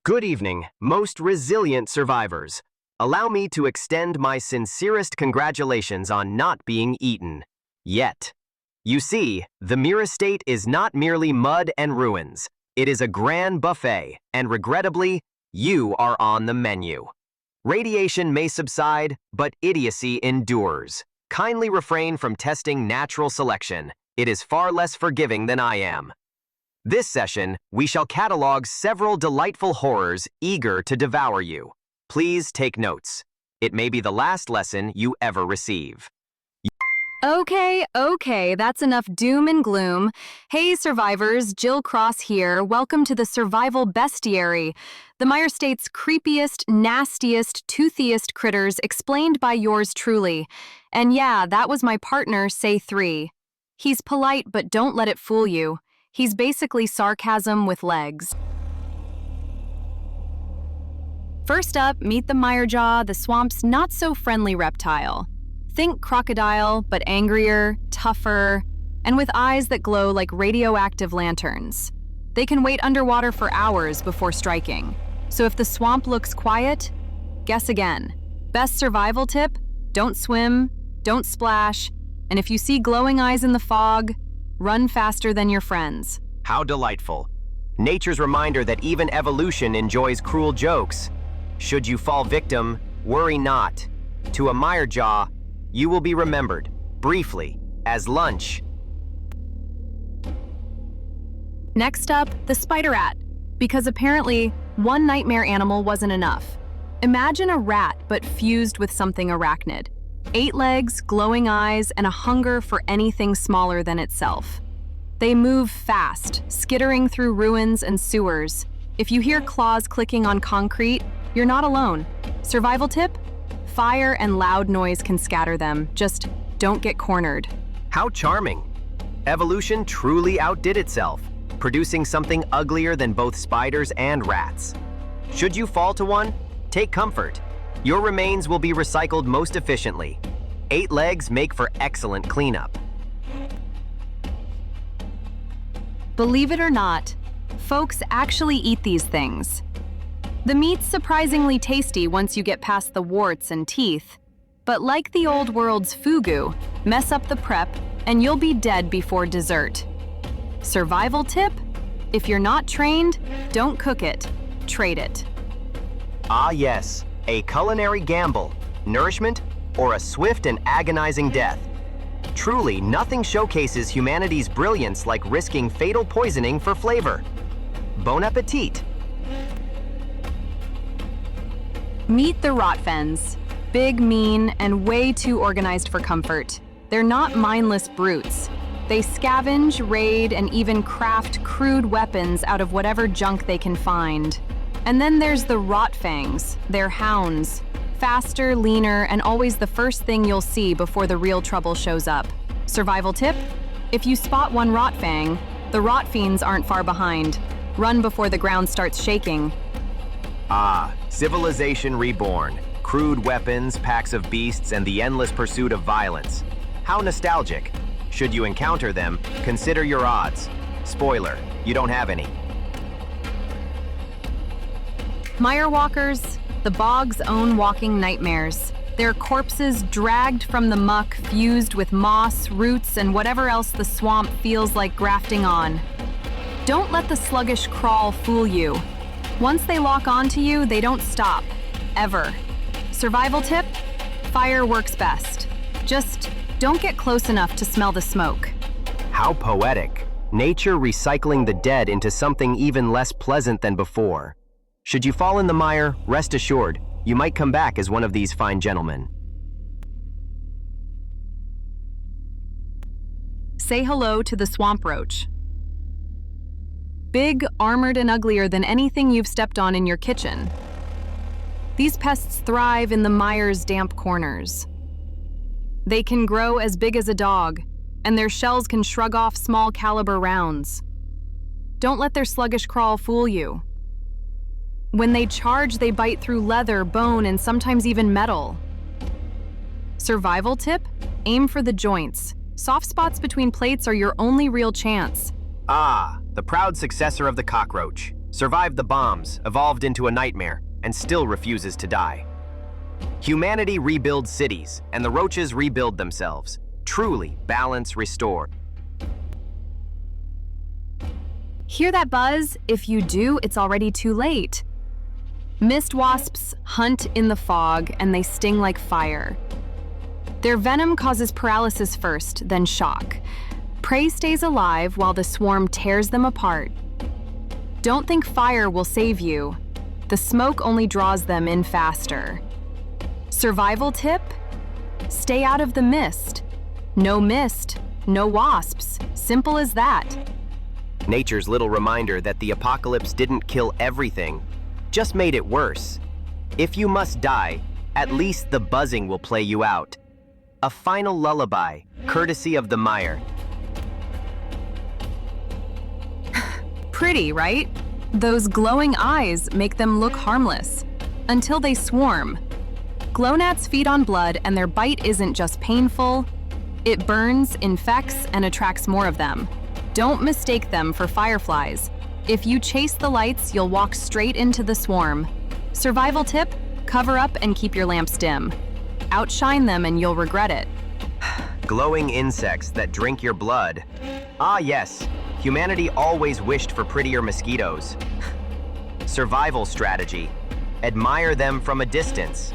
Good evening, most resilient survivors. Allow me to extend my sincerest congratulations on not being eaten. Yet. You see, the Mirestate is not merely mud and ruins. It is a grand buffet, and regrettably, you are on the menu. Radiation may subside, but idiocy endures. Kindly refrain from testing natural selection. It is far less forgiving than I am. This session, we shall catalog several delightful horrors eager to devour you. Please take notes. It may be the last lesson you ever receive. Okay, that's enough doom and gloom. Hey survivors, Jill Cross here. Welcome to the Survival Bestiary, the Mirestate's creepiest, nastiest, toothiest critters explained by yours truly. And yeah, that was my partner, Say 3. He's polite, but don't let it fool you. He's basically sarcasm with legs. First up, meet the Mirejaw, the swamp's not-so-friendly reptile. Think crocodile, but angrier, tougher, and with eyes that glow like radioactive lanterns. They can wait underwater for hours before striking. So if the swamp looks quiet, guess again. Best survival tip, don't swim, don't splash, and if you see glowing eyes in the fog, run faster than your friends. How delightful. Nature's reminder that even evolution enjoys cruel jokes. Should you fall victim, worry not. To a Mirejaw, you will be remembered, briefly, as lunch. Next up, the spider rat. Because apparently, one nightmare animal wasn't enough. Imagine a rat, but fused with something arachnid. 8 legs, glowing eyes, and a hunger for anything smaller than itself. They move fast, skittering through ruins and sewers. If you hear claws clicking on concrete, you're not alone. Survival tip? Fire and loud noise can scatter them. Just don't get cornered. How charming. Evolution truly outdid itself, producing something uglier than both spiders and rats. Should you fall to one, take comfort. Your remains will be recycled most efficiently. 8 legs make for excellent cleanup. Believe it or not, folks actually eat these things. The meat's surprisingly tasty once you get past the warts and teeth. But like the old world's fugu, mess up the prep and you'll be dead before dessert. Survival tip? If you're not trained, don't cook it, trade it. Ah yes, a culinary gamble, nourishment, or a swift and agonizing death. Truly, nothing showcases humanity's brilliance like risking fatal poisoning for flavor. Bon appetit! Meet the Rotfens. Big, mean, and way too organized for comfort. They're not mindless brutes. They scavenge, raid, and even craft crude weapons out of whatever junk they can find. And then there's the Rotfangs. They're hounds. Faster, leaner, and always the first thing you'll see before the real trouble shows up. Survival tip? If you spot one Rotfang, the Rotfiends aren't far behind. Run before the ground starts shaking. Ah, civilization reborn. Crude weapons, packs of beasts, and the endless pursuit of violence. How nostalgic. Should you encounter them, consider your odds. Spoiler, you don't have any. Mirewalkers, the bog's own walking nightmares. Their corpses dragged from the muck, fused with moss, roots, and whatever else the swamp feels like grafting on. Don't let the sluggish crawl fool you. Once they lock onto you, they don't stop. Ever. Survival tip? Fire works best. Just don't get close enough to smell the smoke. How poetic. Nature recycling the dead into something even less pleasant than before. Should you fall in the mire, rest assured, you might come back as one of these fine gentlemen. Say hello to the swamp roach. Big, armored, and uglier than anything you've stepped on in your kitchen. These pests thrive in the mire's damp corners. They can grow as big as a dog, and their shells can shrug off small caliber rounds. Don't let their sluggish crawl fool you. When they charge, they bite through leather, bone, and sometimes even metal. Survival tip? Aim for the joints. Soft spots between plates are your only real chance. Ah, the proud successor of the cockroach. survived the bombs, evolved into a nightmare, and still refuses to die. Humanity rebuilds cities, and the roaches rebuild themselves. Truly, balance restored. Hear that buzz? If you do, it's already too late. Mist wasps hunt in the fog, and they sting like fire. Their venom causes paralysis first, then shock. Prey stays alive while the swarm tears them apart. Don't think fire will save you. The smoke only draws them in faster. Survival tip? Stay out of the mist. No mist, no wasps. Simple as that. Nature's little reminder that the apocalypse didn't kill everything, just made it worse. If you must die, at least the buzzing will play you out. A final lullaby, courtesy of the Mire. Pretty, right? Those glowing eyes make them look harmless, until they swarm. Glow gnats feed on blood, and their bite isn't just painful, it burns, infects, and attracts more of them. Don't mistake them for fireflies. If you chase the lights, you'll walk straight into the swarm. Survival tip: cover up and keep your lamps dim. Outshine them and you'll regret it. Glowing insects that drink your blood. Ah yes, humanity always wished for prettier mosquitoes. Survival strategy: admire them from a distance,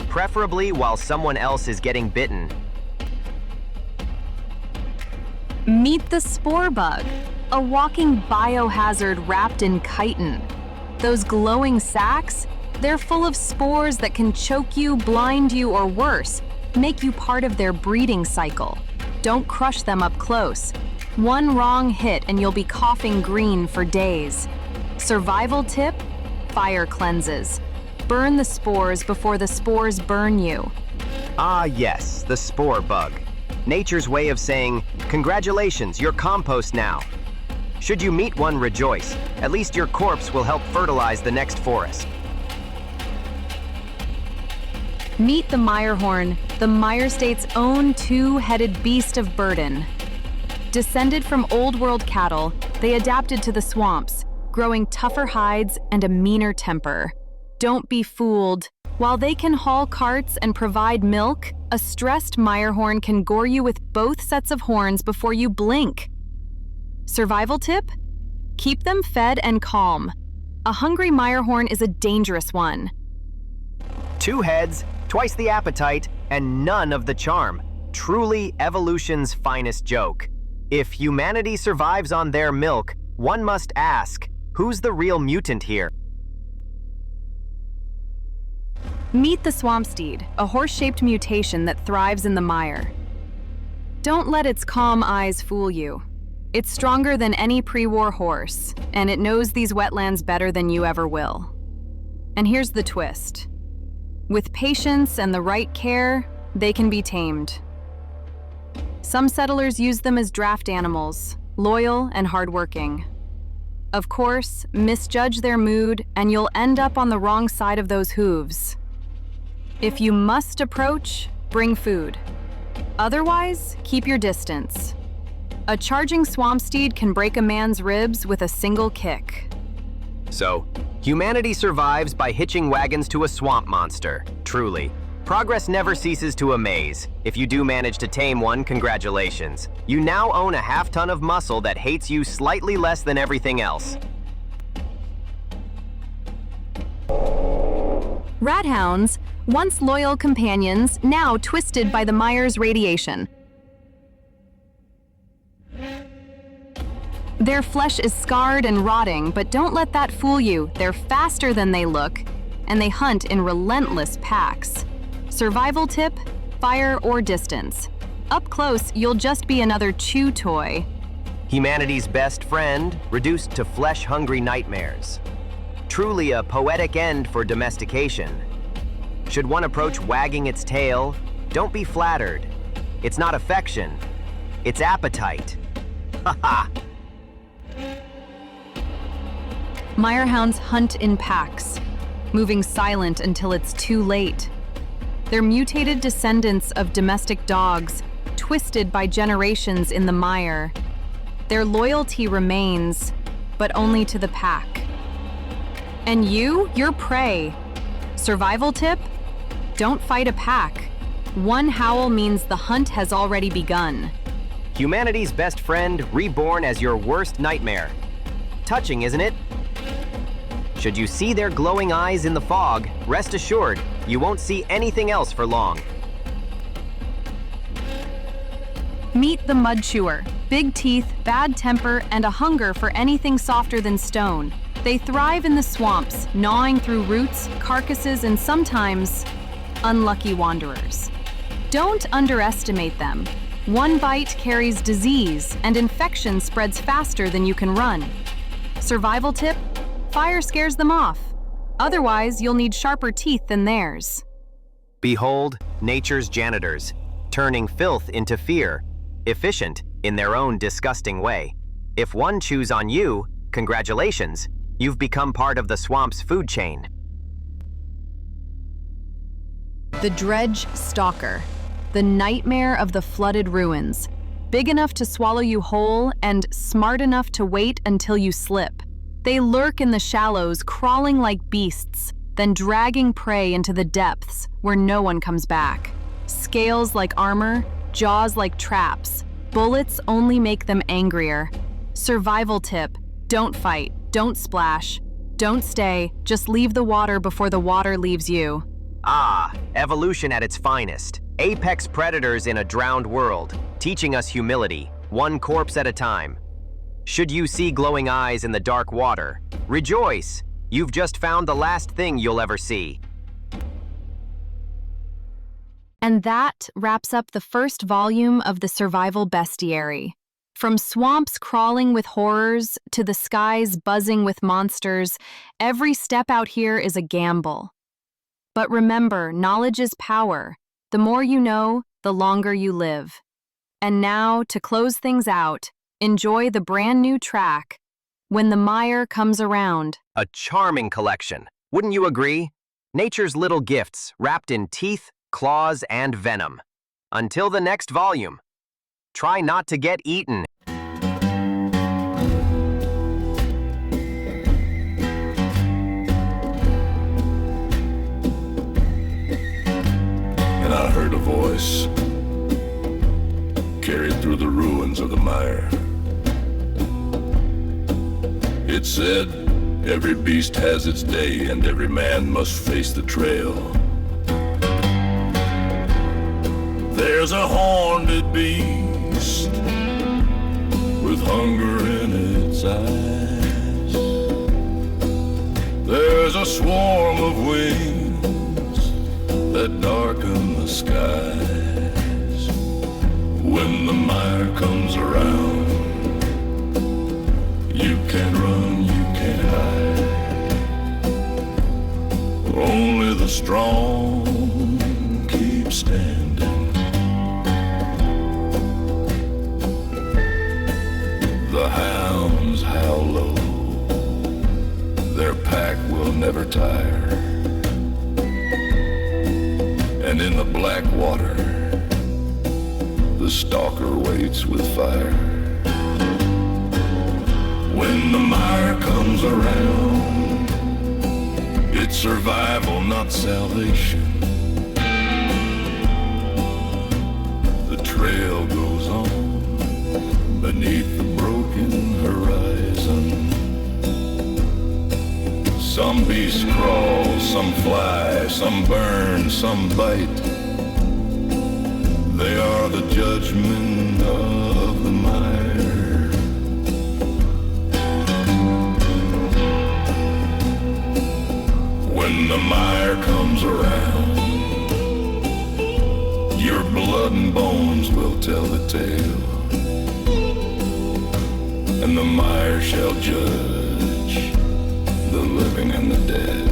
preferably while someone else is getting bitten. Meet the Sporebug, a walking biohazard wrapped in chitin. Those glowing sacs? They're full of spores that can choke you, blind you, or worse, make you part of their breeding cycle. Don't crush them up close. One wrong hit and you'll be coughing green for days. Survival tip: fire cleanses. Burn the spores before the spores burn you. Ah yes, the Sporebug. Nature's way of saying, congratulations, you're compost now. Should you meet one, rejoice. At least your corpse will help fertilize the next forest. Meet the Mirehorn, the Mirestate's own two-headed beast of burden. Descended from old world cattle, they adapted to the swamps, growing tougher hides and a meaner temper. Don't be fooled. While they can haul carts and provide milk, a stressed Mirehorn can gore you with both sets of horns before you blink. Survival tip: keep them fed and calm. A hungry Mirehorn is a dangerous one. 2 heads, twice the appetite, and none of the charm. Truly evolution's finest joke. If humanity survives on their milk, one must ask, who's the real mutant here? Meet the swamp steed, a horse-shaped mutation that thrives in the mire. Don't let its calm eyes fool you. It's stronger than any pre-war horse, and it knows these wetlands better than you ever will. And here's the twist. With patience and the right care, they can be tamed. Some settlers use them as draft animals, loyal and hardworking. Of course, misjudge their mood, and you'll end up on the wrong side of those hooves. If you must approach, bring food. Otherwise, keep your distance. A charging swamp steed can break a man's ribs with a single kick. So, humanity survives by hitching wagons to a swamp monster. Truly. Progress never ceases to amaze. If you do manage to tame one, congratulations. You now own a half-ton of muscle that hates you slightly less than everything else. Rathounds, once loyal companions, now twisted by the mire's radiation. Their flesh is scarred and rotting, but don't let that fool you. They're faster than they look, and they hunt in relentless packs. Survival tip: fire or distance. Up close, you'll just be another chew toy. Humanity's best friend, reduced to flesh-hungry nightmares. Truly a poetic end for domestication. Should one approach wagging its tail, don't be flattered. It's not affection, it's appetite. Haha! Mirehounds hunt in packs, moving silent until it's too late. They're mutated descendants of domestic dogs, twisted by generations in the mire. Their loyalty remains, but only to the pack. And you're prey. Survival tip? Don't fight a pack. One howl means the hunt has already begun. Humanity's best friend, reborn as your worst nightmare. Touching, isn't it? Should you see their glowing eyes in the fog, rest assured, you won't see anything else for long. Meet the mud chewer. Big teeth, bad temper, and a hunger for anything softer than stone. They thrive in the swamps, gnawing through roots, carcasses, and sometimes unlucky wanderers. Don't underestimate them. One bite carries disease, and infection spreads faster than you can run. Survival tip? Fire scares them off. Otherwise, you'll need sharper teeth than theirs. Behold, nature's janitors, turning filth into fear, efficient in their own disgusting way. If one chews on you, congratulations, you've become part of the swamp's food chain. The Dredge Stalker, the nightmare of the flooded ruins, big enough to swallow you whole and smart enough to wait until you slip. They lurk in the shallows, crawling like beasts, then dragging prey into the depths where no one comes back. Scales like armor, jaws like traps. Bullets only make them angrier. Survival tip: don't fight, don't splash, don't stay, just leave the water before the water leaves you. Ah, evolution at its finest. Apex predators in a drowned world, teaching us humility, one corpse at a time. Should you see glowing eyes in the dark water, rejoice! You've just found the last thing you'll ever see. And that wraps up the first volume of the Survival Bestiary. From swamps crawling with horrors to the skies buzzing with monsters, every step out here is a gamble. But remember, knowledge is power. The more you know, the longer you live. And now, to close things out, enjoy the brand new track, When the Mire Comes Around. A charming collection, wouldn't you agree? Nature's little gifts wrapped in teeth, claws, and venom. Until the next volume, try not to get eaten. And I heard a voice carried through the ruins of the mire. It said, every beast has its day and every man must face the trail. There's a horned beast with hunger in its eyes. There's a swarm of wings that darken the skies. When the mire comes around, you can't run, you can't hide. Only the strong keep standing. The hounds howl low, their pack will never tire. And in the black water, the stalker waits with fire. When the mire comes around, it's survival, not salvation. The trail goes on beneath the broken horizon. Some beasts crawl, some fly, some burn, some bite. They are the judgment of the mire. When the mire comes around, your blood and bones will tell the tale, and the mire shall judge the living and the dead.